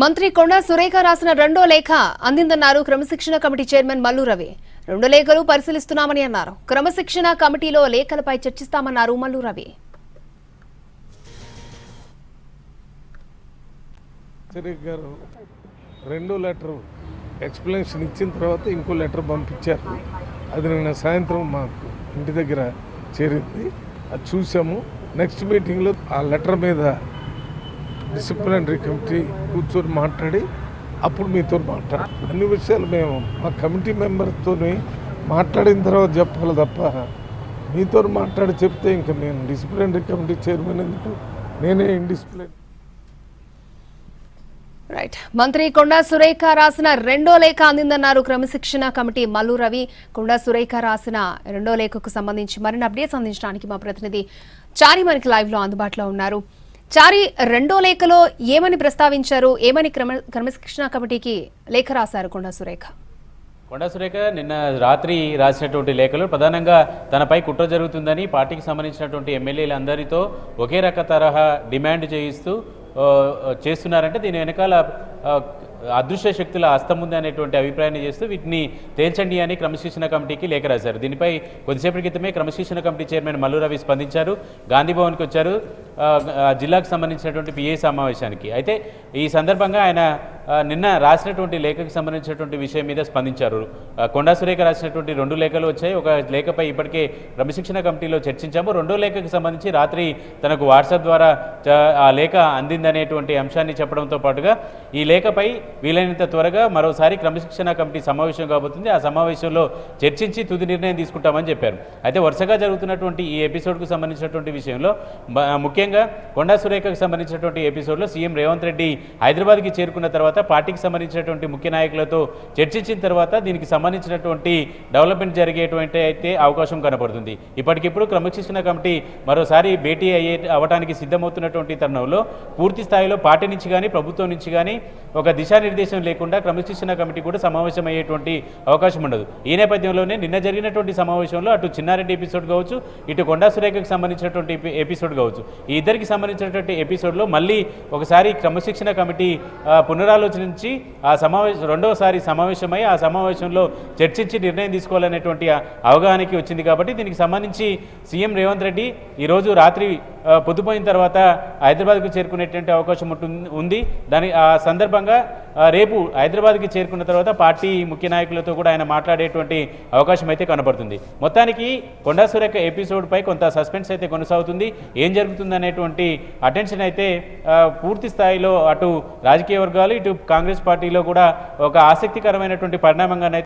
మంత్రి కొండా సురేఖ రాసిన రెండో లేఖ అందిందన్నారు క్రమశిక్షణ కమిటీ చైర్మన్ మల్లు రవి. రెండు లేఖలు పరిశీలిస్తున్నామని అన్నారు. క్రమశిక్షణ కమిటీలో లేఖలపై చర్చిస్తామన్నారు మల్లు రవి. రెండో లెటర్ ఎక్స్ప్లెనేషన్ ఇచ్చిన తర్వాత ఇంకో లెటర్ పంపించారు. అది నిన్న సాయంత్రం మాకు ఇంటి దగ్గర చేరింది. అది చూసాము. నెక్స్ట్ మీటింగ్లో ఆ లెటర్ మీద డిసిప్లినరీ కమిటీ కూర్చొని మాట్లాడి అప్పుడు మీతో అన్ని విషయాలు మేము మా కమిటీ మెంబర్తో మాట్లాడిన తర్వాత చెప్పాలి తప్ప మీతో మాట్లాడి చెప్తే ఇంకా నేను డిసిప్లినరీ కమిటీ చైర్మన్ ఎందుకు, నేనే ఇండిసిప్లిన్. రైట్. మంత్రి కొండా సురేఖ రాసిన రెండో లేఖ అందిందన్నారు క్రమశిక్షణ కమిటీ మల్లు రవి. కొండా సురేఖ రాసిన రెండో లేఖకు సంబంధించి మరిన్ని అప్డేట్స్ అందించడానికి మా ప్రతినిధి చారి మనకి లైవ్ లో అందుబాటులో ఉన్నారు. చారి, రెండో లేఖలో ఏమని ప్రస్తావించారు, ఏమని క్రమశిక్షణ కమిటీకి లేఖ రాశారు కొండా సురేఖ? కొండా సురేఖ నిన్న రాత్రి రాసినటువంటి లేఖలు ప్రధానంగా తనపై కుట్ర జరుగుతుందని పార్టీకి సంబంధించినటువంటి ఎమ్మెల్యేలందరితో ఒకే రక తరహా డిమాండ్ చేస్తున్నారంటే దీని వెనకాల అదృశ్య శక్తుల హస్తం ఉంది అనేటువంటి అభిప్రాయాన్ని చేస్తూ వీటిని తేల్చండి అని క్రమశిక్షణ కమిటీకి లేఖ రాశారు. దీనిపై కొద్దిసేపటి క్రితమే క్రమశిక్షణ కమిటీ చైర్మన్ మల్లు రవి స్పందించారు. గాంధీ భవన్కి వచ్చారు, జిల్లాకు సంబంధించినటువంటి పిఏ సమావేశానికి. అయితే ఈ సందర్భంగా ఆయన నిన్న రాసినటువంటి లేఖకు సంబంధించినటువంటి విషయం మీద స్పందించారు. కొండా సురేఖ రాసినటువంటి రెండు లేఖలు వచ్చాయి. ఒక లేఖపై ఇప్పటికే క్రమశిక్షణ కమిటీలో చర్చించాము. రెండో లేఖకు సంబంధించి రాత్రి తనకు వాట్సాప్ ద్వారా ఆ లేఖ అందిందనేటువంటి అంశాన్ని చెప్పడంతో పాటుగా ఈ లేఖపై వీలైనంత త్వరగా మరోసారి క్రమశిక్షణ కమిటీ సమావేశం కాబోతుంది. ఆ సమావేశంలో చర్చించి తుది నిర్ణయం తీసుకుంటామని చెప్పారు. అయితే వరుసగా జరుగుతున్నటువంటి ఈ ఎపిసోడ్కు సంబంధించినటువంటి విషయంలో ముఖ్యంగా కొండా సురేఖకు సంబంధించినటువంటి ఎపిసోడ్లో సీఎం రేవంత్ రెడ్డి హైదరాబాద్కి చేరుకున్న తర్వాత పార్టీకి సంబంధించినటువంటి ముఖ్య నాయకులతో చర్చించిన తర్వాత దీనికి సంబంధించినటువంటి డెవలప్మెంట్ జరిగేటువంటి అయితే అవకాశం కనపడుతుంది. ఇప్పటికిప్పుడు క్రమశిక్షణ కమిటీ మరోసారి భేటీ అవ్వడానికి సిద్ధమవుతున్నటువంటి తరుణంలో పూర్తి స్థాయిలో పార్టీ నుంచి కానీ ప్రభుత్వం నుంచి కానీ ఒక దిశానిర్దేశం లేకుండా క్రమశిక్షణ కమిటీ కూడా సమావేశం అయ్యేటువంటి అవకాశం ఉండదు. ఈ నేపథ్యంలోనే నిన్న జరిగినటువంటి సమావేశంలో అటు చిన్నారెడ్డి ఎపిసోడ్ కావచ్చు, ఇటు కొండా సురేఖకు సంబంధించినటువంటి ఎపిసోడ్ కావచ్చు, ఈ ఇద్దరికి సంబంధించినటువంటి ఎపిసోడ్లో మళ్ళీ ఒకసారి క్రమశిక్షణ కమిటీ పునరాలోచించి ఆ రెండవసారి సమావేశమై ఆ సమావేశంలో చర్చించి నిర్ణయం తీసుకోవాలనేటువంటి అవగాహనకి వచ్చింది. కాబట్టి దీనికి సంబంధించి సీఎం రేవంత్ రెడ్డి ఈరోజు రాత్రి పొద్దుపోయిన తర్వాత హైదరాబాద్కు చేరుకునేటువంటి అవకాశం ఉంది. ఆ సందర్భంగా రేపు హైదరాబాద్కి చేరుకున్న తర్వాత పార్టీ ముఖ్య నాయకులతో కూడా ఆయన మాట్లాడేటువంటి అవకాశం అయితే కనబడుతుంది. మొత్తానికి కొండా సురేఖ ఎపిసోడ్పై కొంత సస్పెన్స్ అయితే కొనసాగుతుంది. ఏం జరుగుతుంది అనేటువంటి అటెన్షన్ అయితే పూర్తి స్థాయిలో అటు రాజకీయ వర్గాలు ఇటు కాంగ్రెస్ పార్టీలో కూడా ఒక ఆసక్తికరమైనటువంటి పరిణామంగానైతే